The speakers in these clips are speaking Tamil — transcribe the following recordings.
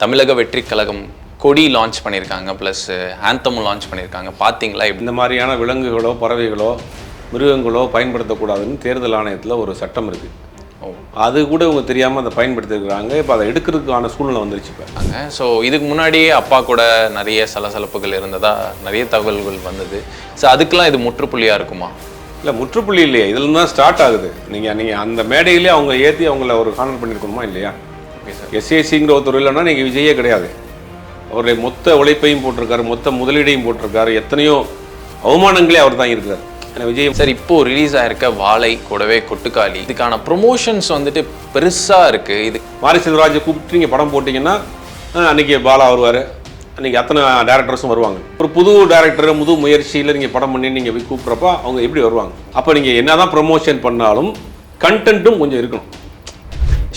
தமிழக வெற்றி கழகம் கொடி லான்ச் பண்ணியிருக்காங்க, ப்ளஸ் ஆந்தமும் லான்ச் பண்ணியிருக்காங்க. பார்த்தீங்களா? இந்த மாதிரியான விலங்குகளோ பறவைகளோ மிருகங்களோ பயன்படுத்தக்கூடாதுன்னு தேர்தல் ஆணையத்தில் ஒரு சட்டம் இருக்குது. அது கூட இவங்க தெரியாமல் அதை பயன்படுத்திருக்கிறாங்க. இப்போ அதை எடுக்கிறதுக்கான சூழ்நிலை வந்துருச்சு இப்போ. ஸோ இதுக்கு முன்னாடியே அப்பா கூட நிறைய சலசலப்புகள் இருந்ததா நிறைய தகவல்கள் வந்தது. ஸோ அதுக்கெல்லாம் இது முற்றுப்புள்ளியாக இருக்குமா? இல்லை, முற்றுப்புள்ளி இல்லையா, இதில் தான் ஸ்டார்ட் ஆகுது. நீங்கள் அந்த மேடையிலே அவங்க ஏற்றி அவங்கள ஒரு கான்வென்ட் பண்ணியிருக்கணுமா இல்லையா? Okay sir. எஸ்ஏசிங்கிற ஒருத்தர் இல்லைன்னா நீங்கள் விஜயே கிடையாது. அவருடைய மொத்த உழைப்பையும் போட்டிருக்காரு, மொத்த முதலீடையும் போட்டிருக்காரு, எத்தனையோ அவமானங்களே அவர் தான் இருக்கிறார். ஏன்னா விஜய் சார் இப்போ ரிலீஸ் ஆயிருக்க வாழை கூடவே கொட்டுக்காளி இதுக்கான ப்ரொமோஷன்ஸ் வந்துட்டு பெருசாக இருக்குது. இது மாரி செல்வராஜை கூப்பிட்டு நீங்கள் படம் போட்டிங்கன்னா அன்றைக்கி பாலா வருவார், அன்றைக்கி அத்தனை டேரக்டர்ஸும் வருவாங்க. ஒரு புது டேரக்டர் புது முயற்சியில் நீங்கள் படம் பண்ணி நீங்கள் போய் கூப்பிட்றப்ப அவங்க எப்படி வருவாங்க? அப்போ நீங்கள் என்ன தான் ப்ரொமோஷன் பண்ணாலும் கண்டென்ட்டும் கொஞ்சம் இருக்கணும்.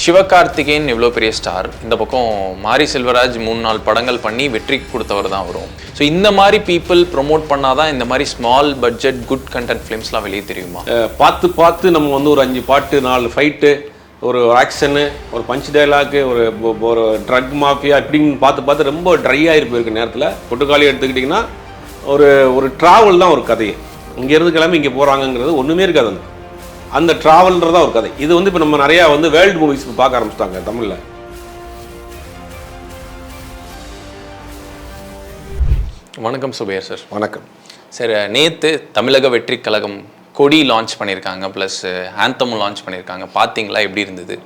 சிவகார்த்திகேயன் எவ்வளோ பெரிய ஸ்டார், இந்த பக்கம் மாரி செல்வராஜ் 3-4 படங்கள் பண்ணி வெற்றி கொடுத்தவர் தான் வரும். ஸோ இந்த மாதிரி பீப்புள் ப்ரொமோட் பண்ணாதான் இந்த மாதிரி ஸ்மால் பட்ஜெட் குட் கண்டென்ட் ஃபிலிம்ஸ்லாம் வெளியே தெரியுமா? பார்த்து நம்ம வந்து ஒரு 5 பாட்டு 4 ஃபைட்டு ஒரு ஆக்ஷனு ஒரு பஞ்ச் டைலாக்கு ஒரு ட்ரக் மாஃபியா இப்படின்னு பார்த்து ரொம்ப ட்ரை ஆகி போயிருக்க நேரத்தில் கொட்டுக்காளி எடுத்துக்கிட்டிங்கன்னா ஒரு ட்ராவல் தான் ஒரு கதையை. இங்கேருந்து கிளம்பி இங்கே போகிறாங்கங்கிறது ஒன்றுமே இருக்காது. அந்த ட்ராவல்ன்றதா ஒரு கதை. இது வந்து இப்போ நம்ம நிறையா வந்து வேர்ல்டு மூவிஸ் பார்க்க ஆரம்பிச்சிட்டாங்க தமிழில். வணக்கம் சுபையர் சார். வணக்கம் சார். நேற்று தமிழக வெற்றி கழகம் கொடி லான்ச் பண்ணியிருக்காங்க, ப்ளஸ் ஆந்தமும் லான்ச் பண்ணியிருக்காங்க. பார்த்தீங்களா? எப்படி இருந்தது?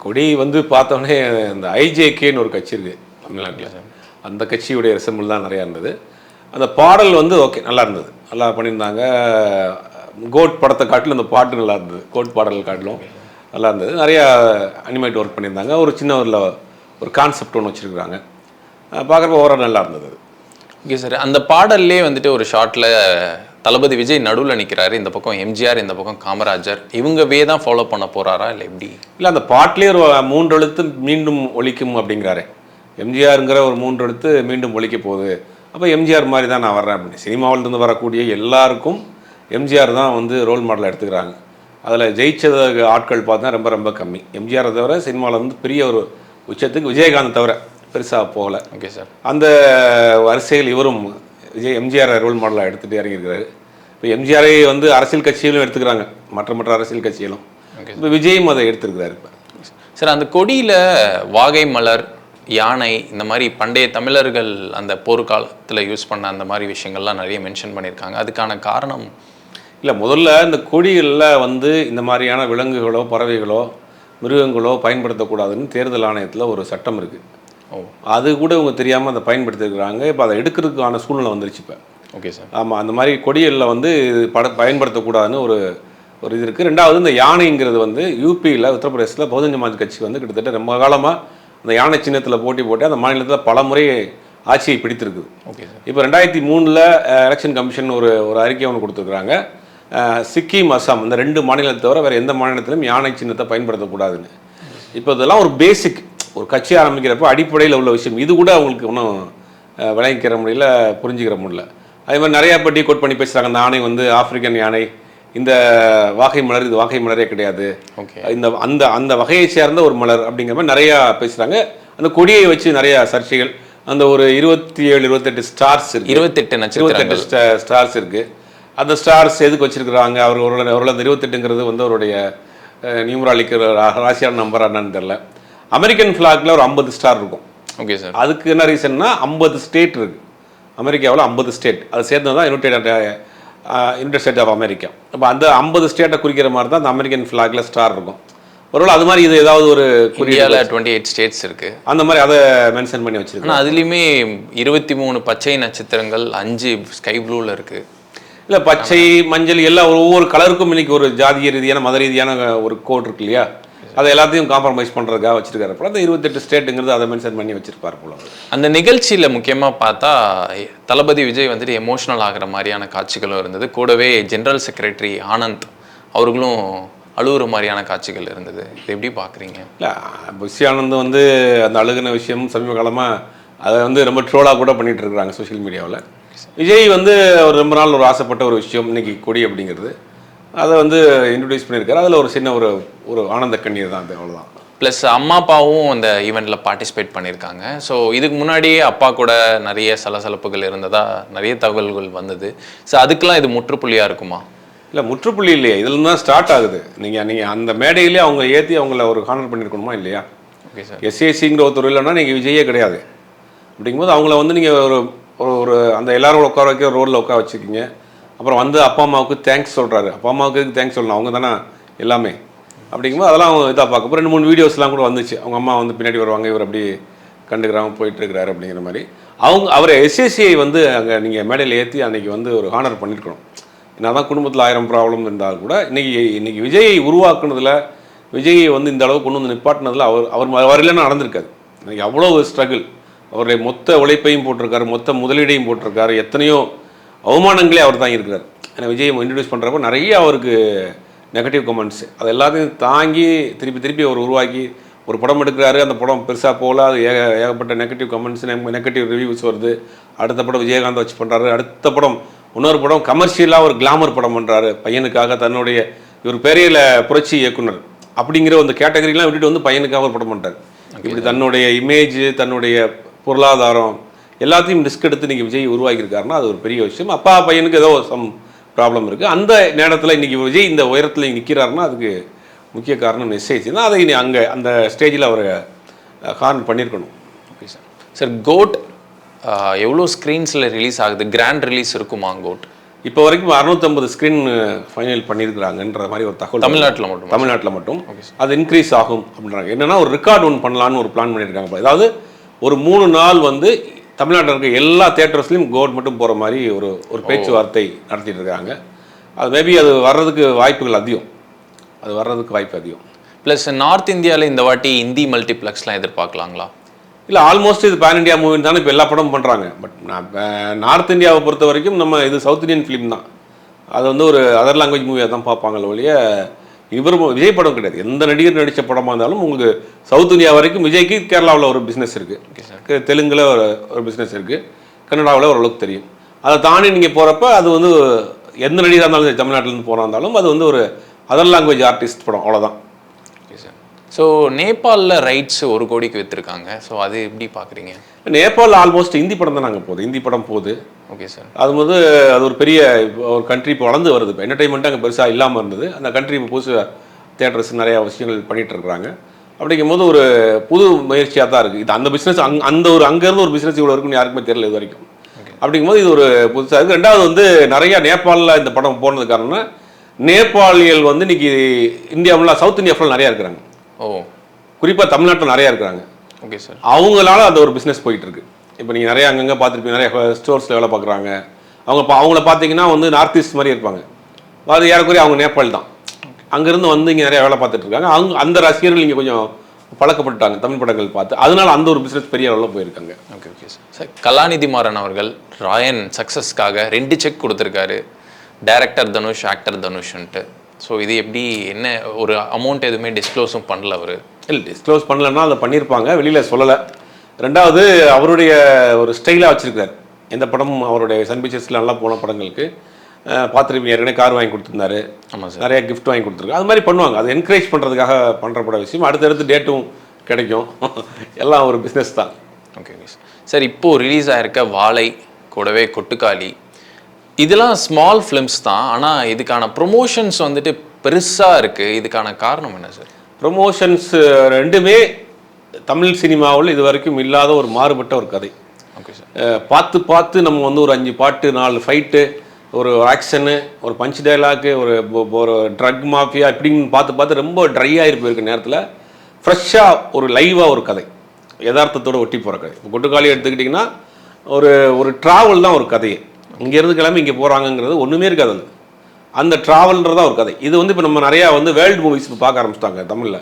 கொடி வந்து பார்த்தோன்னே இந்த ஐஜேகேன்னு ஒரு கட்சி இருக்குது தமிழ்நாட்டில், அந்த கட்சியுடைய ரிசம்பிள் தான் நிறையா இருந்தது. அந்த பாடல் வந்து ஓகே நல்லா இருந்தது, நல்லா பண்ணியிருந்தாங்க. கோட் படத்தை காட்டிலும் அந்த பாட்டு நல்லா இருந்தது, கோட் பாடல் காட்டிலும் நல்லா இருந்தது. நிறையா அனிமேட் ஒர்க் பண்ணியிருந்தாங்க. ஒரு சின்ன ஒரு கான்செப்ட் ஒன்று வச்சுருக்குறாங்க. பார்க்குறப்ப ஓவரால் நல்லா இருந்தது. Okay sir. அந்த பாடல்லே வந்துட்டு ஒரு ஷார்ட்டில் தளபதி விஜய் நடுவில் நிற்கிறாரு, இந்த பக்கம் எம்ஜிஆர், இந்த பக்கம் காமராஜர். இவங்க தான் ஃபாலோ பண்ண போகிறாரா இல்லை எப்படி? இல்லை, அந்த பாட்டிலே ஒரு 3 எழுத்து மீண்டும் ஒலிக்கும் அப்படிங்கிறாரு. எம்ஜிஆருங்கிற ஒரு 3 எழுத்து மீண்டும் ஒலிக்க போகுது. அப்போ எம்ஜிஆர் மாதிரி தான் நான் வர்றேன் அப்படின்னு சினிமாவிலேருந்து வரக்கூடிய எல்லாருக்கும் எம்ஜிஆர் தான் வந்து ரோல் மாடலாக எடுத்துக்கிறாங்க. அதில் ஜெயிச்சத ஆட்கள் பார்த்தா ரொம்ப ரொம்ப கம்மி. எம்ஜிஆரை தவிர சினிமாவில் வந்து பெரிய ஒரு உச்சத்துக்கு விஜயகாந்த் தவிர பெருசாக போகலை. Okay sir. அந்த வரிசையில் இவரும் எம்ஜிஆரை ரோல் மாடலாக எடுத்துகிட்டு இறங்கியிருக்கிறாரு. இப்போ எம்ஜிஆரை வந்து அரசியல் கட்சிகளும் எடுத்துக்கிறாங்க, மற்ற அரசியல் கட்சிகளும். இப்போ விஜயும் அதை எடுத்துருக்கிறாரு. இப்போ சார், அந்த கொடியில் வாகை மலர், யானை, இந்த மாதிரி பண்டைய தமிழர்கள் அந்த போர்க்காலத்தில் யூஸ் பண்ண அந்த மாதிரி விஷயங்கள்லாம் நிறைய மென்ஷன் பண்ணியிருக்காங்க. அதுக்கான காரணம் இல்லை, முதல்ல இந்த கொடிகளில் வந்து இந்த மாதிரியான விலங்குகளோ பறவைகளோ மிருகங்களோ பயன்படுத்தக்கூடாதுன்னு தேர்தல் ஆணையத்தில் ஒரு சட்டம் இருக்குது. அது கூட இவங்க தெரியாமல் அதை பயன்படுத்திருக்கிறாங்க. இப்போ அதை எடுக்கிறதுக்கான சூழ்நிலை வந்துருச்சு இப்போ. Okay sir. ஆமாம், அந்த மாதிரி கொடிகளில் வந்து பயன்படுத்தக்கூடாதுன்னு ஒரு இது இருக்குது. ரெண்டாவது, இந்த யானைங்கிறது வந்து யூபியில் உத்தரப்பிரதேசத்தில் பகுஜன் சமாஜ் கட்சி வந்து கிட்டத்தட்ட ரொம்ப காலமாக அந்த யானை சின்னத்தில் போட்டு அந்த மாநிலத்தில் பல முறை ஆட்சியை பிடித்திருக்குது. Okay sir. இப்போ 2003 எலெக்ஷன் கமிஷன் ஒரு அறிக்கை ஒன்று கொடுத்துருக்குறாங்க. சிக்கிம், அசாம் இந்த 2 மாநிலத்தை தவிர வேறு எந்த மாநிலத்திலும் யானை சின்னத்தை பயன்படுத்தக்கூடாதுன்னு. இப்போ இதெல்லாம் ஒரு பேசிக், ஒரு கட்சி ஆரம்பிக்கிறப்ப அடிப்படையில் உள்ள விஷயம். இது கூட அவங்களுக்கு ஒன்றும் விளங்கிக்கிற முடியல, புரிஞ்சுக்கிற முடியல. அதே மாதிரி நிறையா பட்டி கோட் பண்ணி பேசுகிறாங்க. அந்த யானை வந்து ஆப்பிரிக்கன் யானை, இந்த வாகை மலர் இது வாகை மலரே கிடையாது, அந்த வகையை சேர்ந்த ஒரு மலர் அப்படிங்கிற மாதிரி நிறையா பேசுகிறாங்க. அந்த கொடியை வச்சு நிறையா சர்ச்சைகள். அந்த ஒரு 27-28 ஸ்டார்ஸ் இருக்குது, 28 ஸ்டார்ஸ் இருக்குது. அந்த ஸ்டார்ஸ் எதுக்கு வச்சுருக்குறாங்க? அவரோட அந்த 28ங்கிறது வந்து அவருடைய நியூமராலிக்கு ராசியான நம்பர் என்னன்னு தெரில. அமெரிக்கன் ஃப்ளாகில் ஒரு 50 ஸ்டார் இருக்கும். Okay sir. அதுக்கு என்ன ரீசன்னா 50 ஸ்டேட் இருக்குது அமெரிக்காவில், 50 ஸ்டேட். அது சேர்ந்து தான் யுனைடெட் ஸ்டேட் ஆஃப் அமெரிக்கா. அப்போ அந்த 50 ஸ்டேட்டை குறிக்கிற மாதிரி தான் அந்த அமெரிக்கன் ஃப்ளாகில் ஸ்டார் இருக்கும். ஒருவேளை அது மாதிரி இது ஏதாவது ஒரு இந்தியாவில் 28 ஸ்டேட்ஸ் இருக்குது, அந்த மாதிரி அதை மென்ஷன் பண்ணி வச்சுருக்கோம். ஆனால் அதுலேயுமே 23 பச்சை நட்சத்திரங்கள், 5 ஸ்கை ப்ளூவில் இருக்குது. இல்லை, பச்சை மஞ்சள் எல்லாம் ஒவ்வொரு கலருக்கும் இன்னைக்கு ஒரு ஜாதிய ரீதியான மத ரீதியான ஒரு கோட் இருக்கு இல்லையா? அதை எல்லாத்தையும் காம்ப்ரமைஸ் பண்ணுறதுக்காக வச்சிருக்காரு போல. அந்த 28 ஸ்டேட்டுங்கிறது அதை மென்ஷன் பண்ணி வச்சிருப்பார் போல. அந்த நிகழ்ச்சியில் முக்கியமாக பார்த்தா தளபதி விஜய் வந்துட்டு எமோஷனல் ஆகிற மாதிரியான காட்சிகளும் இருந்தது. கூடவே ஜெனரல் செக்ரட்டரி ஆனந்த் அவர்களும் அழுகுற மாதிரியான காட்சிகள் இருந்தது. இது எப்படி பார்க்குறீங்க? இல்லை, புஷி ஆனந்த் வந்து அந்த அழுகின விஷயம் சமீப காலமாக அதை வந்து ரொம்ப ட்ரோலாக கூட பண்ணிகிட்டு இருக்கிறாங்க சோஷியல் மீடியாவில். விஜய் வந்து அவர் ரொம்ப நாள் ஒரு ஆசைப்பட்ட ஒரு விஷயம் இன்னைக்கு கொடி அப்படிங்கிறது, அதை வந்து இன்ட்ரடியூஸ் பண்ணியிருக்காரு. அதில் ஒரு சின்ன ஒரு ஆனந்த கண்ணீர் தான், அது அவ்வளோதான். ப்ளஸ் அம்மா அப்பாவும் அந்த ஈவெண்ட்டில் பார்ட்டிசிபேட் பண்ணியிருக்காங்க. ஸோ இதுக்கு முன்னாடியே அப்பா கூட நிறைய சலசலப்புகள் இருந்ததா நிறைய தகவல்கள் வந்தது. ஸோ அதுக்கெல்லாம் இது முற்றுப்புள்ளியாக இருக்குமா? இல்லை, முற்றுப்புள்ளி இல்லையா, இதில் தான் ஸ்டார்ட் ஆகுது. நீங்கள் அந்த மேடையிலே அவங்க ஏற்றி அவங்கள ஒரு ஹானர் பண்ணியிருக்கணுமா இல்லையா? Okay sir. எஸ்ஏசிங்கிற ஒரு துறையில் இல்லைன்னா நீங்கள் விஜயே கிடையாது. அப்படிங்கும்போது அவங்கள வந்து நீங்கள் ஒரு ஒரு அந்த எல்லாரோட உட்கார வைக்க ரோலில் உட்கார வச்சுக்கிங்க. அப்புறம் வந்து அப்பா அம்மாவுக்கு தேங்க்ஸ் சொல்கிறாரு. அப்பா அம்மாவுக்கு தேங்க்ஸ் சொல்லணும், அவங்க தானே எல்லாமே. அப்படிங்கும்போது அதெல்லாம் அவங்க இதாக பார்க்க. அப்புறம் 2-3 வீடியோஸ்லாம் கூட வந்துச்சு. அவங்க அம்மா வந்து பின்னாடி வருவாங்க, இவர் அப்படி கண்டுக்கிறாங்க போயிட்டுருக்கிறாரு அப்படிங்கிற மாதிரி. அவரை எஸ்எஸ்சியை வந்து அங்கே நீங்கள் மேடையில் ஏற்றி அன்றைக்கி வந்து ஒரு ஹானர் பண்ணியிருக்கணும். என்ன தான் குடும்பத்தில் 1000 ப்ராப்ளம் இருந்தால் கூட இன்றைக்கி விஜயை உருவாக்குனதில், விஜயை வந்து இந்த அளவுக்கு கொண்டு வந்து நிப்பாட்டினதில் அவர் இல்லைன்னா நடந்திருக்காது. இன்றைக்கி அவ்வளோ ஸ்ட்ரகிள். அவருடைய மொத்த உழைப்பையும் போட்டிருக்காரு, மொத்த முதலீடையும் போட்டிருக்காரு, எத்தனையோ அவமானங்களே அவர் தான் இருக்கிறார். ஏன்னா விஜயை இன்ட்ரடியூஸ் பண்ணுறப்போ நிறைய அவருக்கு நெகட்டிவ் கமெண்ட்ஸ், அது எல்லாத்தையும் தாங்கி திருப்பி அவர் உருவாக்கி ஒரு படம் எடுக்கிறாரு. அந்த படம் பெருசாக போகல, அது ஏகப்பட்ட நெகட்டிவ் கமெண்ட்ஸ், நெகட்டிவ் ரிவ்யூஸ் வருது. அடுத்த படம் விஜயகாந்த் வச்சு பண்ணுறாரு. அடுத்த படம் இன்னொரு படம் கமர்ஷியலாக ஒரு கிளாமர் படம் பண்ணுறாரு பையனுக்காக. தன்னுடைய இவர் பெரிய புரட்சி இயக்குனர் அப்படிங்கிற அந்த கேட்டகரிலாம் விட்டுட்டு வந்து பையனுக்காக ஒரு படம் பண்ணுறாரு. இப்படி தன்னுடைய இமேஜ், தன்னுடைய பொருளாதாரம் எல்லாத்தையும் ரிஸ்க் எடுத்து நீங்கள் விஜய் உருவாக்கியிருக்காருன்னா அது ஒரு பெரிய விஷயம். அப்பா பையனுக்கு ஏதோ சம் ப்ராப்ளம் இருக்குது. அந்த நேரத்தில் இன்றைக்கி விஜய் இந்த உயரத்தில் நிற்கிறாருன்னா அதுக்கு முக்கிய காரணம் எஸ்ஐசி தான். அதை அங்கே அந்த ஸ்டேஜில் அவர் ஹார்ன் பண்ணியிருக்கணும். Okay sir. சார், கோட் எவ்வளோ ஸ்க்ரீன்ஸில் ரிலீஸ் ஆகுது? கிராண்ட் ரிலீஸ் இருக்குமா கோட்? இப்போ வரைக்கும் 650 ஸ்க்ரீன் ஃபைனல் பண்ணியிருக்கிறாங்கன்ற மாதிரி ஒரு தகவல். தமிழ்நாட்டில் மட்டும் அது இன்க்ரீஸ் ஆகும் அப்படின்றாங்க. என்னென்னா ஒரு ரெக்கார்ட் ஒன்று பண்ணலான்னு ஒரு பிளான் பண்ணியிருக்காங்க. அதாவது ஒரு 3 நாள் வந்து தமிழ்நாட்டில் இருக்க எல்லா தியேட்டர்ஸ்லையும் கோட் மட்டும் போகிற மாதிரி ஒரு பேச்சுவார்த்தை நடத்திட்டு இருக்காங்க. அது மேபி அது வர்றதுக்கு வாய்ப்புகள் அதிகம். வாய்ப்பு அதிகம். ப்ளஸ் நார்த் இந்தியாவில் இந்த வாட்டி ஹிந்தி மல்டிப்ளெக்ஸ்லாம் எதிர்பார்க்கலாங்களா? இல்லை, ஆல்மோஸ்ட் இது பேன் இண்டியா மூவின்னு தானே இப்போ எல்லா படமும் பண்ணுறாங்க. பட் நார்த் இந்தியாவை பொறுத்த வரைக்கும் நம்ம இது சவுத் இந்தியன் ஃபிலிம் தான். அது வந்து ஒரு அதர் லாங்குவேஜ் மூவியாக தான் பார்ப்பாங்க ஒழிய விஜய் படம் கிடையாது. எந்த நடிகர் நடித்த படமாக இருந்தாலும் உங்களுக்கு சவுத் இந்தியா வரைக்கும் விஜய்க்கு கேரளாவில் ஒரு பிஸ்னஸ் இருக்குது, தெலுங்கில் ஒரு பிஸ்னஸ் இருக்குது, கன்னடாவில் ஓரளவுக்கு தெரியும். அதை தாண்டி நீங்கள் போகிறப்ப அது வந்து எந்த நடிகராக இருந்தாலும் சரி, தமிழ்நாட்டிலேருந்து போகிறா இருந்தாலும் அது வந்து ஒரு அதர் லாங்குவேஜ் ஆர்டிஸ்ட் படம், அவ்வளோதான். Okay sir. ஸோ நேபாளில் ரைட்ஸ் 1 கோடிக்கு விற்றுருக்காங்க. ஸோ அது எப்படி பார்க்குறீங்க? நேபாளில் ஆல்மோஸ்ட் ஹிந்தி படம் தான் நாங்கள் போகுது, ஹிந்தி படம் போகுது. Okay sir. அது ஒரு பெரிய ஒரு கண்ட்ரி இப்போ வளர்ந்து வருது. இப்போ என்டர்டைன்மெண்ட்டு அங்கே பெருசாக இல்லாமல் இருந்தது. அந்த கண்ட்ரி இப்போ புதுசு தியேட்டர்ஸ் நிறையா விஷயங்கள் பண்ணிகிட்டு இருக்கிறாங்க. அப்படிங்கும்போது ஒரு புது முயற்சியாக தான் இருக்குது. இது அந்த பிஸ்னஸ் அங்கேருந்து ஒரு பிஸ்னஸ் இவ்வளோ இருக்குன்னு யாருக்குமே தெரியல இது வரைக்கும். அப்படிங்கும்போது இது ஒரு புதுசாக இருக்குது. ரெண்டாவது வந்து நிறையா நேபாளில் இந்த படம் போனது காரணம்னா நேபாளிகள் வந்து இன்னைக்கு இந்தியாவில் சவுத் இந்தியா ஃபுல்லாக நிறையா இருக்கிறாங்க. குறிப்பாக தமிழ்நாட்டில் நிறையா இருக்கிறாங்க. Okay sir. அவங்களால அந்த ஒரு பிஸ்னஸ் போயிட்டு இருக்கு. இப்போ நீங்கள் நிறைய அங்கங்கே பார்த்துருப்பீங்க, நிறைய ஸ்டோர்ஸில் வேலை பார்க்குறாங்க. அவங்கள பார்த்தீங்கன்னா வந்து நார்த் ஈஸ்ட் மாதிரி இருப்பாங்க. அது ஏறக்குறைய அவங்க நேபாள் தான். அங்கேருந்து வந்து இங்கே நிறைய வேலை பார்த்துட்டு இருக்காங்க. அந்த ரசிகர்கள் இங்கே கொஞ்சம் பழக்கப்பட்டுட்டாங்க தமிழ் படங்கள் பார்த்து. அதனால அந்த ஒரு பிஸ்னஸ் பெரிய அளவில் போயிருக்காங்க. Okay okay sir. சார், கலாநிதி மாறன் அவர்கள் ராயன் சக்ஸஸ்க்காக 2 செக் கொடுத்துருக்காரு, டைரக்டர் தனுஷ், ஆக்டர் தனுஷ்ன்ட்டு. ஸோ இது எப்படி, என்ன ஒரு அமௌண்ட் எதுவுமே டிஸ்க்ளோஸும் பண்ணல அவர்? இல்லை, டிஸ்க்ளோஸ் பண்ணலன்னா அதை பண்ணியிருப்பாங்க, வெளியில் சொல்லலை. ரெண்டாவது அவருடைய ஒரு ஸ்டைலாக வச்சுருக்காரு. எந்த படமும் அவருடைய சன் பிக்சர்ஸில் நல்லா போன படங்களுக்கு பார்த்துருப்பீங்க, ஏற்கனவே கார் வாங்கி கொடுத்துருந்தாரு. ஆமாம் சார். நிறைய கிஃப்ட் வாங்கி கொடுத்துருக்கு. அது மாதிரி பண்ணுவாங்க. அது என்கரேஜ் பண்ணுறதுக்காக பண்ணுறப்பட விஷயம். அடுத்தடுத்து டேட்டும் கிடைக்கும். எல்லாம் ஒரு பிஸ்னஸ் தான். Okay okay sir. சார், இப்போது ரிலீஸ் ஆகிருக்க வாழை, கூடவே கொட்டுக்காளி, இதெல்லாம் ஸ்மால் ஃபிலிம்ஸ் தான். ஆனால் இதுக்கான ப்ரொமோஷன்ஸ் வந்துட்டு பெருசாக இருக்குது. இதுக்கான காரணம் என்ன சார்? ப்ரொமோஷன்ஸ் ரெண்டுமே தமிழ் சினிமாவில் இது வரைக்கும் இல்லாத ஒரு மாறுபட்ட ஒரு கதை. Okay sir. பார்த்து நம்ம வந்து ஒரு 5 பாட்டு, 4 ஃபைட்டு, ஒரு ஆக்ஷனு, ஒரு பஞ்ச் டைலாக்கு, ஒரு ட்ரக் மாஃபியா இப்படின்னு பார்த்து ரொம்ப ட்ரையாக இருக்க நேரத்தில் ஃப்ரெஷ்ஷாக ஒரு லைவாக ஒரு கதை, யதார்த்தத்தோடு ஒட்டி போகிற கதை. இப்போ கொட்டுக்காளி எடுத்துக்கிட்டிங்கன்னா ஒரு ட்ராவல் தான் ஒரு கதையை. இங்கேருந்து கிளம்பி இங்கே போகிறாங்கங்கிறது ஒன்றுமே இருக்காது. அந்த ட்ராவல்ன்றதா ஒரு கதை. இது வந்து இப்போ நம்ம நிறையா வந்து வேர்ல்டு மூவிஸ் பார்க்க ஆரம்பிச்சிட்டாங்க தமிழில்.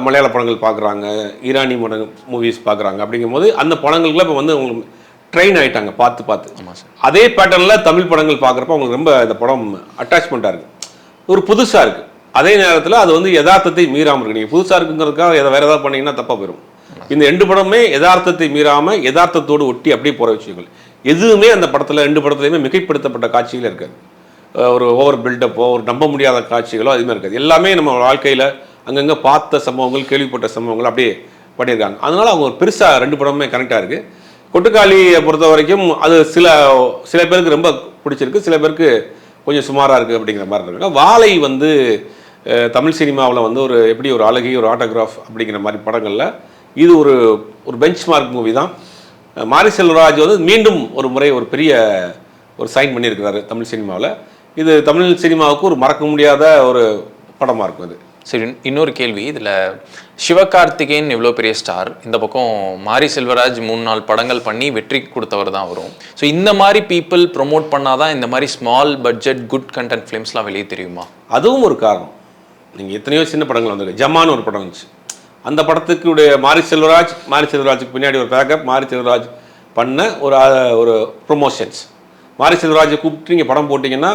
மலையாள படங்கள் பார்க்குறாங்க, ஈரானி மூவிஸ் பார்க்குறாங்க. அப்படிங்கும்போது அந்த படங்களுக்குலாம் இப்போ வந்து உங்களுக்கு ட்ரெயின் ஆகிட்டாங்க பார்த்து. அதே பேட்டர்னில் தமிழ் படங்கள் பார்க்குறப்ப அவங்களுக்கு ரொம்ப இந்த படம் அட்டாச்மெண்ட்டாக இருக்குது, ஒரு புதுசாக இருக்குது. அதே நேரத்தில் அது வந்து யதார்த்தத்தை மீறாமல் இருக்குது. நீங்கள் புதுசாக இருக்குங்கிறதுக்காக வேறு ஏதாவது பண்ணிங்கன்னா தப்பாக போயிடும். இந்த 2 படமே யதார்த்தத்தை மீறாமல் யதார்த்தத்தோடு ஒட்டி அப்படியே போகிற விஷயங்கள். எதுவுமே அந்த படத்தில் 2 படத்துலையுமே மிகைப்படுத்தப்பட்ட காட்சிகள் இருக்காது. ஒரு ஓவர் பில்டப்போ, ஒரு நம்ப முடியாத காட்சிகளோ அதுவுமே இருக்காது. எல்லாமே நம்ம வாழ்க்கையில் அங்கங்கே பார்த்த சம்பவங்கள், கேள்விப்பட்ட சம்பவங்கள் அப்படியே பண்ணியிருக்காங்க. அதனால அவங்க ஒரு பெருசாக 2 படமுமே கனெக்டாக இருக்குது. கொட்டுக்காளியை பொறுத்த வரைக்கும் அது சில பேருக்கு ரொம்ப பிடிச்சிருக்கு, சில பேருக்கு கொஞ்சம் சுமாராக இருக்குது அப்படிங்கிற மாதிரி இருக்காங்க. வாழை வந்து தமிழ் சினிமாவில் வந்து எப்படி ஒரு அழகி, ஒரு ஆட்டோகிராஃப் அப்படிங்கிற மாதிரி படங்களில் இது ஒரு பெஞ்ச் மார்க் மூவி தான். மாரி செல்வராஜ் வந்து மீண்டும் ஒரு முறை ஒரு பெரிய சைன் பண்ணியிருக்கிறாரு தமிழ் சினிமாவில். இது தமிழ் சினிமாவுக்கு ஒரு மறக்க முடியாத ஒரு படமாக இருக்கும் இது. சரி, இன்னொரு கேள்வி. இதில் சிவகார்த்திகேயன் எவ்வளோ பெரிய ஸ்டார், இந்த பக்கம் மாரி செல்வராஜ் 3-4 படங்கள் பண்ணி வெற்றி கொடுத்தவர் தான் வரும். ஸோ இந்த மாதிரி பீப்புள் ப்ரொமோட் பண்ணாதான் இந்த மாதிரி ஸ்மால் பட்ஜெட் குட் கண்டென்ட் ஃபிலிம்ஸ்லாம் வெளியே தெரியுமா? அதுவும் ஒரு காரணம். நீங்கள் எத்தனையோ சின்ன படங்கள் வந்திருக்கு. ஜமான்னு ஒரு படம் வந்துச்சு. அந்த படத்துக்கு மாரி செல்வராஜுக்கு பின்னாடி ஒரு பேக்கப், மாரி செல்வராஜ் பண்ண ஒரு ப்ரொமோஷன்ஸ். மாரி செல்வராஜை கூப்பிட்டு நீங்கள் படம் போட்டிங்கன்னா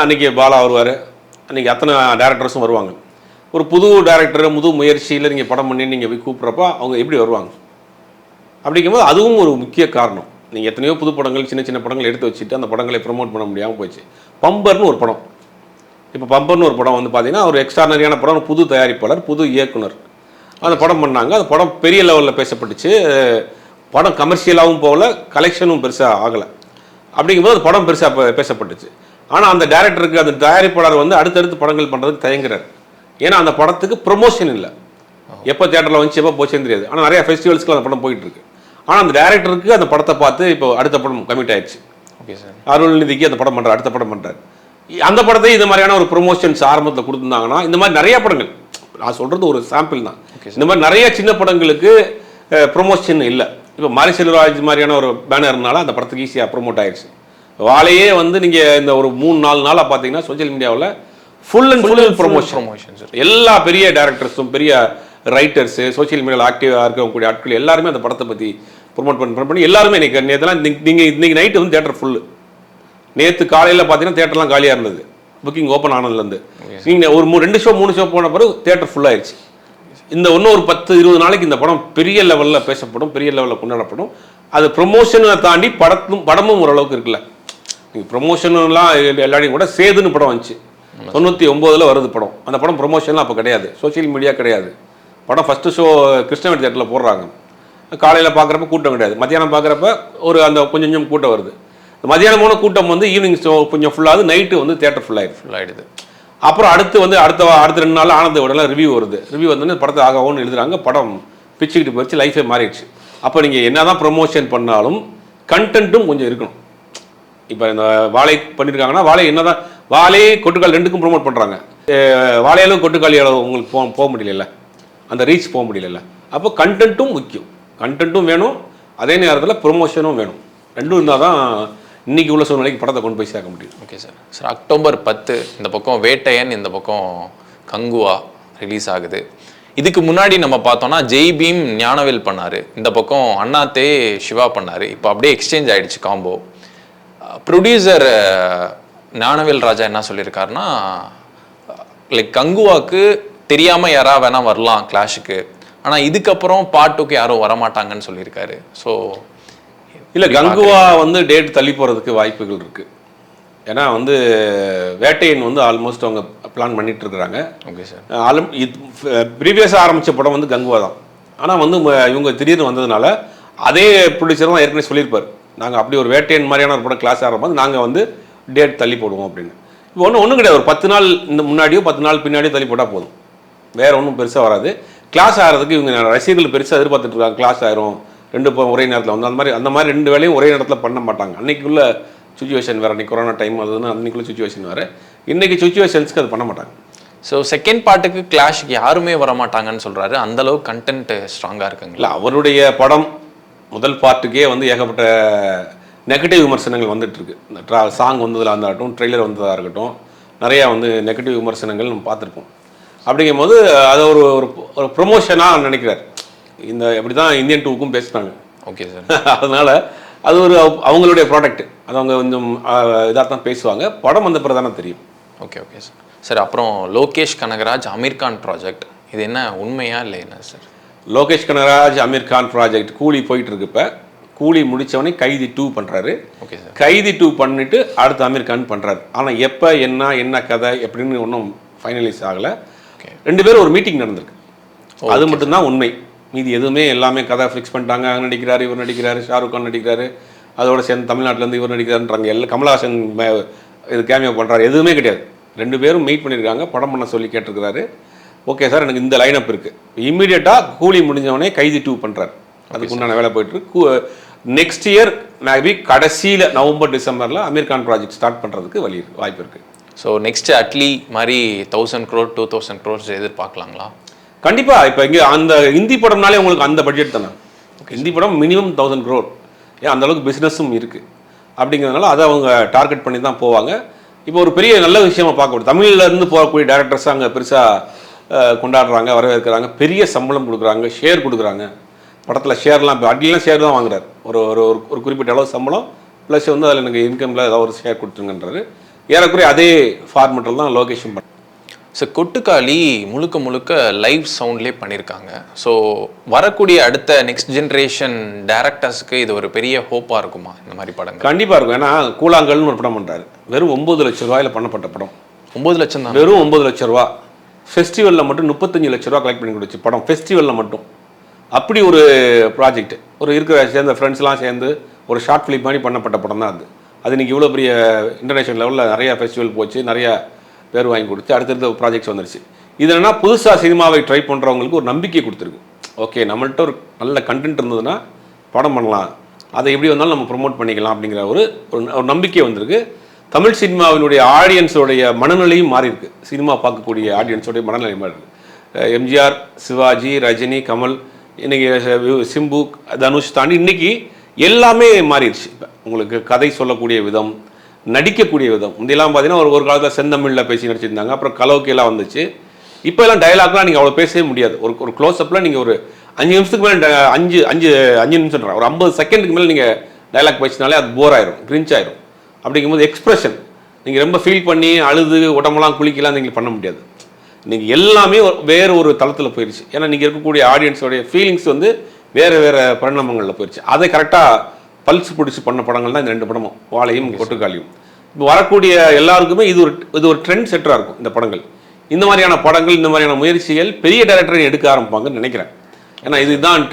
அன்றைக்கி பாலா வருவார், அன்றைக்கி அத்தனை டேரக்டர்ஸும் வருவாங்க. ஒரு புது டேரக்டர் புது முயற்சியில் நீங்கள் படம் பண்ணி நீங்கள் போய் கூப்பிட்றப்ப அவங்க எப்படி வருவாங்க? அப்படிங்கும்போது அதுவும் ஒரு முக்கிய காரணம். நீங்கள் எத்தனையோ புது படங்கள், சின்ன சின்ன படங்கள் எடுத்து வச்சுட்டு அந்த படங்களை ப்ரமோட் பண்ண முடியாமல் போச்சு. பம்பர்னு ஒரு படம், இப்போ பம்பர்னு ஒரு படம் வந்து பார்த்தீங்கன்னா ஒரு எக்ஸ்ட்ரானரியான படம், புது தயாரிப்பாளர், புது இயக்குனர் அந்த படம் பண்ணாங்க. அந்த படம் பெரிய லெவலில் பேசப்பட்டுச்சு. படம் கமர்ஷியலாகவும் போகல, கலெக்ஷனும் பெருசாக ஆகலை. அப்படிங்கும்போது அந்த படம் பெருசாக பேசப்பட்டுச்சு. ஆனால் அந்த டேரக்டருக்கு, அந்த தயாரிப்பாளர் வந்து அடுத்தடுத்து படங்கள் பண்ணுறதுக்கு தயங்குறாரு. ஏன்னா அந்த படத்துக்கு ப்ரொமோஷன் இல்லை. எப்போ தேட்டரில் வந்துச்சு, எப்போ போச்சுன்னு தெரியாது. ஆனால் நிறைய ஃபெஸ்டிவல்ஸ்க்கு அந்த படம் போயிட்டு இருக்கு. ஆனால் அந்த டேரக்டருக்கு அந்த படத்தை பார்த்து இப்போ அடுத்த படம் கமிட் ஆயிடுச்சு. ஓகே சார், அருள்நிதிக்கு அந்த படம் பண்ணுறாரு, அடுத்த படம் பண்ணுறாரு. அந்த படத்தை இந்த மாதிரியான ஒரு ப்ரொமோஷன்ஸ் ஆரம்பத்தில் கொடுத்துருந்தாங்கன்னா, இந்த மாதிரி நிறைய படங்கள், நான் சொல்கிறது ஒரு சாம்பிள் தான், இந்த மாதிரி நிறைய சின்ன படங்களுக்கு ப்ரொமோஷன் இல்லை. இப்போ மாரி செல்வராஜ் மாதிரியான ஒரு பேனர்னால அந்த படத்துக்கு ஈஸியாக ப்ரொமோட் ஆயிடுச்சு. வாழையே வந்து நீங்கள் இந்த ஒரு 3-4 நாளாக பார்த்தீங்கன்னா சோஷியல் மீடியாவில் ஃபுல் ப்ரொமோஷன். எல்லா பெரிய டேரக்டர்ஸும், பெரிய ரைட்டர்ஸு, சோஷியல் மீடியாவில் ஆக்டிவாக இருக்கக்கூடிய ஆட்கள் எல்லாருமே அந்த படத்தை பற்றி ப்ரொமோட் பண்ணி எல்லாருமே நேற்றுலாம் நீங்கள் இன்றைக்கி நைட்டு வந்து தேட்டர் ஃபுல்லு. நேற்று காலையில் பார்த்தீங்கன்னா தேட்டர்லாம் காலியாக இருந்தது, புக்கிங் ஓப்பன் ஆனதுலேருந்து. நீங்கள் ஒரு 2 ஷோ 3 ஷோ போன பிறகு தேட்டர் ஃபுல்லாகிடுச்சு. இந்த இன்னும் ஒரு 10-20 நாளைக்கு இந்த படம் பெரிய லெவலில் பேசப்படும், பெரிய லெவலில் கொண்டாடப்படும். அது ப்ரொமோஷனை தாண்டி படமும் ஓரளவுக்கு இருக்குல்ல. நீங்கள் ப்ரொமோஷன்லாம் எல்லாரையும் கூட சேதுன்னு படம் வந்துச்சு, 99 வருது படம். அந்த படம் ப்ரொமோஷன்லாம் அப்போ கிடையாது, சோஷியல் மீடியா கிடையாது. படம் ஃபஸ்ட்டு ஷோ கிருஷ்ணவேணி தேட்டரில் போடுறாங்க. காலையில் பார்க்குறப்ப கூட்டம் கிடையாது, மத்தியானம் பார்க்குறப்ப அந்த கொஞ்சம் கூட்டம் வருது. மத்தியானமான கூட்டம் வந்து ஈவினிங் ஷோ கொஞ்சம் ஃபுல்லாகுது, நைட்டு வந்து தேட்டர் ஃபுல்லாகிடுது. அப்புறம் அடுத்த 2 நாள் ஆனந்த விடலாம் ரிவ்யூ வருது. ரிவ்யூ வந்தோடனே படத்தை ஆகவும் எழுதுறாங்க, படம் பிச்சுக்கிட்டு போயிடுச்சு, லைஃபே மாறிடுச்சு. அப்போ நீங்கள் என்ன தான் ப்ரொமோஷன் பண்ணாலும் கண்டென்ட்டும் கொஞ்சம் இருக்கணும். இப்போ இந்த வாழை பண்ணியிருக்காங்கன்னா, வாழை என்ன தான் வாழை கொட்டுக்கால் 2க்கும் ப்ரொமோட் பண்ணுறாங்க. வாழையாலும் கொட்டுக்காளி அளவு உங்களுக்கு போக முடியல, அந்த ரீச் போக முடியல. அப்போ கண்டென்ட்டும் முக்கியம், கண்டென்ட்டும் வேணும், அதே நேரத்தில் ப்ரொமோஷனும் வேணும். 2 இருந்தால் தான் இன்றைக்கி உள்ள சூழ்நிலைக்கு படத்தை கொண்டு போய் சேர்க்க முடியும். Okay sir. சார், அக்டோபர் 10 இந்த பக்கம் வேட்டையன், இந்த பக்கம் கங்குவா ரிலீஸ் ஆகுது. இதுக்கு முன்னாடி நம்ம பார்த்தோம்னா ஜெய் பீம் ஞானவேல் பண்ணார், இந்த பக்கம் அண்ணாத்தே சிவா பண்ணார். இப்போ அப்படியே எக்ஸ்சேஞ்ச் ஆகிடுச்சு காம்போ. ப்ரொடியூசர் ஞானவேல் ராஜா என்ன சொல்லியிருக்காருன்னா, லைக் கங்குவாக்கு தெரியாமல் யாரா வேணால் வரலாம் கிளாஷுக்கு, ஆனால் இதுக்கப்புறம் பார்ட் 2க்கு யாரும் வரமாட்டாங்கன்னு சொல்லியிருக்காரு. ஸோ இல்லை, கங்குவா வந்து டேட் தள்ளி போகிறதுக்கு வாய்ப்புகள் இருக்குது. ஏன்னா வந்து வேட்டையன் வந்து ஆல்மோஸ்ட் அவங்க பிளான் பண்ணிட்டு இருக்கிறாங்க. Okay sir. ப்ரீவியஸாக ஆரம்பித்த படம் வந்து கங்குவா தான். ஆனால் வந்து இவங்க திடீர்னு வந்ததுனால அதே ப்ரொடியூசர் தான் ஏற்கனவே சொல்லியிருப்பார், நாங்கள் அப்படி ஒரு வேட்டையன் மாதிரியான ஒரு படம் கிளாஸ் ஆரம்பிச்சு நாங்கள் வந்து டேட் தள்ளி போடுவோம் அப்படின்னு. இப்போ ஒன்றும் கிடையாது, ஒரு 10 நாள் இந்த முன்னாடியோ 10 நாள் பின்னாடியோ தள்ளி போட்டால் போதும், வேறு ஒன்றும் பெருசாக வராது. கிளாஸ் ஆகிறதுக்கு இவங்க ரசிகர்கள் பெருசாக எதிர்பார்த்துட்டு இருக்காங்க. கிளாஸ் ஆயிரும் 2 ஒரே நேரத்தில் வந்து அந்த மாதிரி 2 வேலையும் ஒரே நேரத்தில் பண்ண மாட்டாங்க. அன்றைக்குள்ள சுச்சுவேஷன் வேறு, அன்றைக்கி கொரோனா டைம் அதுன்னு அன்றைக்குள்ள சுச்சுவேஷன் வேறு, இன்றைக்கி சுச்சுவேஷன்ஸ்க்கு அது பண்ண மாட்டாங்க. ஸோ செகண்ட் பார்ட்டுக்கு கிளாஷுக்கு யாருமே வரமாட்டாங்கன்னு சொல்கிறாரு. அந்தளவுக்கு கண்டென்ட் ஸ்ட்ராங்காக இருக்குங்களா? அவருடைய படம் முதல் பார்ட்டுக்கே வந்து ஏகப்பட்ட நெகட்டிவ் விமர்சனங்கள் வந்துட்டுருக்கு. இந்த சாங் வந்ததில் இருந்தாகட்டும், ட்ரெய்லர் வந்ததாக இருக்கட்டும், நிறையா வந்து நெகட்டிவ் விமர்சனங்கள் நம்ம பார்த்துருக்கோம். அப்படிங்கும் போது அதை ஒரு ப்ரொமோஷனாக நினைக்கிறார். இந்த எப்படி தான் இந்தியன் 2க்கும் பேசுனாங்க. Okay sir. அதனால் அது அவங்களுடைய ப்ராடக்ட், அது அவங்க கொஞ்சம் இதாக தான் பேசுவாங்க. படம் வந்த பிறகு தானே தெரியும். Okay okay sir. சார், அப்புறம் லோகேஷ் கனகராஜ் அமீர் கான் ப்ராஜெக்ட், இது என்ன உண்மையா இல்லை என்ன சார்? லோகேஷ் கனகராஜ் அமீர் கான் ப்ராஜெக்ட் கூலி போயிட்டு இருக்கு. இப்போ கூலி முடித்தவொடனே கைதி 2 பண்ணுறாரு. Okay sir. கைதி 2 பண்ணிட்டு அடுத்து அமீர் கான் பண்ணுறாரு. ஆனால் எப்போ என்ன கதை எப்படின்னு ஒன்றும் ஃபைனலைஸ் ஆகலை. ஓகே. 2 பேரும் ஒரு மீட்டிங் நடந்திருக்கு, அது மட்டும்தான் உண்மை. மீதி எதுவுமே எல்லாமே கதை ஃபிக்ஸ் பண்ணிட்டாங்க. அங்கே நடிக்கிறாரு, இவர் நடிக்கிறாரு, ஷாருக் கான் நடிக்கிறாரு, அதோட சேர்ந்து தமிழ்நாட்டிலேருந்து இவர் நடிக்கிறாருன்றாங்க. எல்லாம் கமல்ஹாசன் இது கேமியோ பண்ணுறாரு, எதுவுமே கிடையாது. 2 பேரும் மீட் பண்ணியிருக்காங்க, படம் பண்ண சொல்லி கேட்டிருக்கிறாரு. ஓகே சார், எனக்கு இந்த லைனப் இருக்குது. இம்மீடியட்டாக கூலி முடிஞ்சவொடனே கைதி 2 பண்ணுறாரு. அதுக்கு உண்டான வேலை போயிட்டுருக்கு. நெக்ஸ்ட் இயர் மேபி கடைசியில் நவம்பர் டிசம்பரில் அமீர் கான் ப்ராஜெக்ட் ஸ்டார்ட் பண்ணுறதுக்கு வாய்ப்பு இருக்குது. ஸோ நெக்ஸ்ட் அட்லி மாதிரி 1000 crore 2000 crores எதிர்பார்க்கலாங்களா? கண்டிப்பாக. இப்போ இங்கே அந்த ஹிந்தி படம்னாலே உங்களுக்கு அந்த பட்ஜெட் தானே. ஹிந்தி படம் மினிமம் 1000 crore. ஏன் அந்தளவுக்கு பிஸ்னஸும் இருக்குது. அப்படிங்கிறதுனால அதை அவங்க டார்கெட் பண்ணி தான் போவாங்க. இப்போ ஒரு பெரிய நல்ல விஷயமா பார்க்கணும், தமிழ்லேருந்து போகக்கூடிய டேரக்டர்ஸ் அங்கே பெருசாக கொண்டாடுறாங்க, வரவேற்கிறாங்க, பெரிய சம்பளம் கொடுக்குறாங்க, ஷேர் கொடுக்குறாங்க. படத்தில் ஷேர்லாம் இப்போ அட்லாம் ஷேர் தான் வாங்குறாரு. ஒரு ஒரு குறிப்பிட்ட அளவு சம்பளம் ப்ளஸ் வந்து அதில் எனக்கு இன்கமில் ஏதாவது ஒரு ஷேர் கொடுத்துருங்கன்றாரு. ஏறக்குறைய அதே ஃபார்மெட்டில் தான் லொகேஷன் பண்ண. ஸோ கொட்டுக்காளி முழுக்க முழுக்க லைவ் சவுண்ட்லேயே பண்ணியிருக்காங்க. ஸோ வரக்கூடிய அடுத்த நெக்ஸ்ட் ஜென்ரேஷன் டேரக்டர்ஸுக்கு இது ஒரு பெரிய ஹோப்பாக இருக்குமா இந்த மாதிரி படங்கள்? கண்டிப்பாக இருக்கும். ஏன்னா கூழாங்கல்னு ஒரு படம் பண்ணுறாரு, வெறும் 9 லட்ச ரூபாயில் பண்ணப்பட்ட படம். 9 லட்சம் தான், வெறும் 9 லட்ச ரூபா. ஃபெஸ்டிவலில் மட்டும் 35 லட்ச ரூபா கலெக்ட் பண்ணி கொடுத்து படம், ஃபெஸ்டிவலில் மட்டும். அப்படி ஒரு ப்ராஜெக்ட், ஒரு இருக்கிற சேர்ந்த ஃப்ரெண்ட்ஸ்லாம் சேர்ந்து ஒரு ஷார்ட் ஃபிலிம் மாதிரி பண்ணப்பட்ட படம் தான் அது. அது இன்றைக்கி இவ்வளோ பெரிய இன்டர்நேஷனல் லெவலில் நிறையா ஃபெஸ்டிவல் போச்சு, நிறையா பேர் வாங்கி கொடுத்து அடுத்தடுத்த ப்ராஜெக்ட்ஸ் வந்துருச்சு. இது என்னன்னா புதுசாக சினிமாவை ட்ரை பண்ணுறவங்களுக்கு ஒரு நம்பிக்கை கொடுத்துருக்கு. ஓகே, நம்மள்ட்ட ஒரு நல்ல கண்டென்ட் இருந்ததுன்னா படம் பண்ணலாம், அதை எப்படி வந்தாலும் நம்ம ப்ரொமோட் பண்ணிக்கலாம் அப்படிங்கிற ஒரு நம்பிக்கை வந்திருக்கு. தமிழ் சினிமாவினுடைய ஆடியன்ஸோடைய மனநிலையும் மாறி இருக்கு. சினிமா பார்க்கக்கூடிய ஆடியன்ஸோடைய மனநிலை மாறி இருக்கு. எம்ஜிஆர், சிவாஜி, ரஜினி, கமல், இன்னைக்கு சிம்பு, தனுஷ் தாண்டி இன்னைக்கு எல்லாமே மாறிடுச்சு. இப்போ உங்களுக்கு கதை சொல்லக்கூடிய விதம், நடிக்கக்கூடிய விதம். முந்தையெல்லாம் பார்த்தீங்கன்னா ஒரு காலத்தில் செந்தமிழில் பேசி நடிச்சிருந்தாங்க, அப்புறம் கலோக்கியெல்லாம் வந்துச்சு. இப்போ எல்லாம் டைலாக்லாம் நீங்கள் அவ்வளோ பேசவே முடியாது. ஒரு க்ளோஸ்அப்பில் நீங்கள் ஒரு 5 நிமிஷத்துக்கு மேலே 5 நிமிஷம் ஒரு 50 செகண்டுக்கு மேலே நீங்கள் டைலாக் பேசினாலே அது போர் ஆயிரும், கிரிஞ்ச் ஆயிரும். அப்படிங்கும்போது எக்ஸ்பிரஷன் நீங்கள் ரொம்ப ஃபீல் பண்ணி அழுது உடம்பெல்லாம் குளிக்கலாம் நீங்கள் பண்ண முடியாது. நீங்கள் எல்லாமே வேறு ஒரு தளத்தில் போயிடுச்சு. ஏன்னா நீங்கள் இருக்கக்கூடிய ஆடியன்ஸோடைய ஃபீலிங்ஸ் வந்து வேறு பரிணாமங்களில் போயிடுச்சு. அதை கரெக்டாக பல்ஸ் பிடிச்சி பண்ண படங்கள் தான் இந்த 2 படமும், வாழையும் கொட்டுக்காளியும். இப்போ வரக்கூடிய எல்லாருக்குமே இது ஒரு ட்ரெண்ட் செட்டராக இருக்கும் இந்த படங்கள். இந்த மாதிரியான படங்கள், இந்த மாதிரியான முயற்சிகள் பெரிய டைரக்டரை எடுக்க ஆரம்பிப்பாங்கன்னு நினைக்கிறேன். ஏன்னா இதுதான்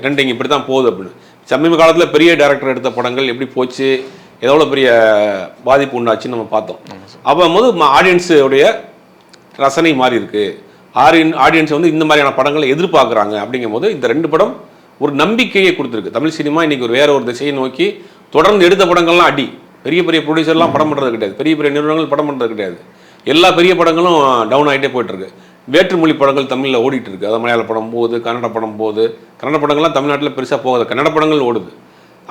ட்ரெண்டிங், இப்படி தான் போகுது அப்படின்னு. சமீப காலத்தில் பெரிய டைரக்டர் எடுத்த படங்கள் எப்படி போச்சு, எவ்வளோ பெரிய பாதிப்பு உண்டாச்சுன்னு நம்ம பார்த்தோம். அப்போ போது ஆடியன்ஸுடைய ரசனை மாறி இருக்கு. ஆடியன்ஸ் வந்து இந்த மாதிரியான படங்களை எதிர்பார்க்குறாங்க. அப்படிங்கும் போது இந்த 2 படம் ஒரு நம்பிக்கையை கொடுத்துருக்கு. தமிழ் சினிமா இன்னைக்கு வேற ஒரு திசையை நோக்கி தொடர்ந்து எடுத்த படங்கள்லாம் அடி. பெரிய ப்ரொடியூசர்லாம் படம் பண்ணுறது கிடையாது, பெரிய நிறுவனங்கள் படம் பண்ணுறது கிடையாது. எல்லா பெரிய படங்களும் டவுன் ஆகிட்டே போயிட்டு இருக்கு. வேற்றுமொழி படங்கள் தமிழில் ஓடிட்டு இருக்கு. அதாவது மலையாள படம் போகுது, கன்னட படம் போகுது. கன்னட படங்கள்லாம் தமிழ்நாட்டில் பெருசாக போகாது, கன்னட படங்கள் ஓடுது.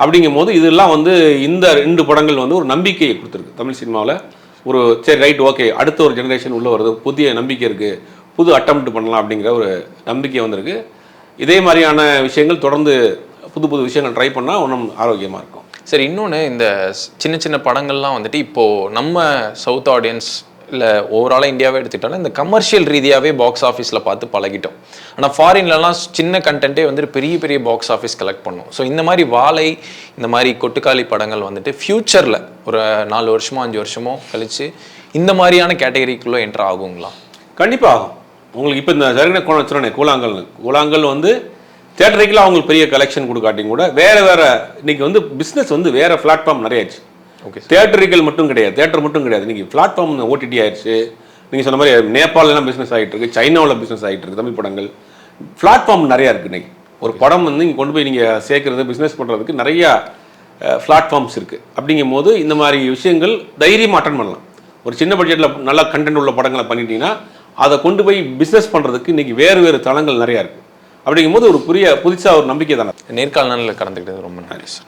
அப்படிங்கும் போது இதெல்லாம் வந்து இந்த 2 படங்கள் வந்து ஒரு நம்பிக்கையை கொடுத்துருக்கு தமிழ் சினிமாவில். ஒரு சரி ரைட் ஓகே, அடுத்த ஒரு ஜெனரேஷன் உள்ள வருது, புதிய நம்பிக்கை இருக்குது, புது அட்டெம்ப்ட் பண்ணலாம் அப்படிங்கிற ஒரு நம்பிக்கை வந்திருக்கு. இதே மாதிரியான விஷயங்கள் தொடர்ந்து புது விஷயங்கள் ட்ரை பண்ணால் ஒன்றும் ஆரோக்கியமாக இருக்கும். சரி, இன்னொன்று இந்த சின்ன படங்கள்லாம் வந்துட்டு இப்போது நம்ம சவுத் ஆடியன்ஸ் இல்லை ஓவராலாக இந்தியாவே எடுத்துக்கிட்டாலும் இந்த கமர்ஷியல் ரீதியாகவே பாக்ஸ் ஆஃபீஸில் பார்த்து பழகிட்டோம். ஆனால் ஃபாரின்லலாம் சின்ன கண்டென்ட்டே வந்துட்டு பெரிய பாக்ஸ் ஆஃபீஸ் கலெக்ட் பண்ணும். ஸோ இந்த மாதிரி வாழை, இந்த மாதிரி கொட்டுக்காளி படங்கள் வந்துட்டு ஃப்யூச்சரில் ஒரு 4 வருஷமோ 5 வருஷமோ கழித்து இந்த மாதிரியான கேட்டகரிக்குள்ளே என்ட்ரு ஆகுங்களா? கண்டிப்பாக ஆகும். உங்களுக்கு இப்போ இந்த சரியான வச்சுருனே கூழாங்கல் வந்து தேட்டருக்குலாம் அவங்களுக்கு பெரிய கலெக்ஷன் கொடுக்காட்டியும் கூட வேறு இன்னைக்கு வந்து பிஸ்னஸ் வந்து வேறு பிளாட்ஃபார்ம் நிறையாச்சு. ஓகே, தேட்டரிக்கல் மட்டும் கிடையாது, தேட்டர் மட்டும் கிடையாது, இன்றைக்கி பிளாட்ஃபார்ம் ஓடிடி ஆயிடுச்சு. நீங்கள் சொன்ன மாதிரி நேபாளெலாம் பிஸ்னஸ் ஆகிட்டு இருக்கு, சைனாவில் பிஸ்னஸ் ஆகிட்டு இருக்கு. தமிழ் படங்கள் பிளாட்ஃபார்ம் நிறையா இருக்குது. இன்றைக்கி ஒரு படம் வந்து இங்கே கொண்டு போய் நீங்கள் சேர்க்குறது, பிஸ்னஸ் பண்ணுறதுக்கு நிறையா பிளாட்ஃபார்ம்ஸ் இருக்குது. அப்படிங்கும் போது இந்த மாதிரி விஷயங்கள் தைரியமாக அட்டன் பண்ணலாம். ஒரு சின்ன பட்ஜெட்டில் நல்லா கண்டென்ட் உள்ள படங்களை பண்ணிட்டீங்கன்னா அதை கொண்டு போய் பிஸ்னஸ் பண்ணுறதுக்கு இன்றைக்கி வேறு தளங்கள் நிறையா இருக்குது. அப்படிங்கும்போது ஒரு புதுசாக ஒரு நம்பிக்கை தானே. நேர்காணலில் கலந்துக்கிட்டது ரொம்ப நன்றி சார்.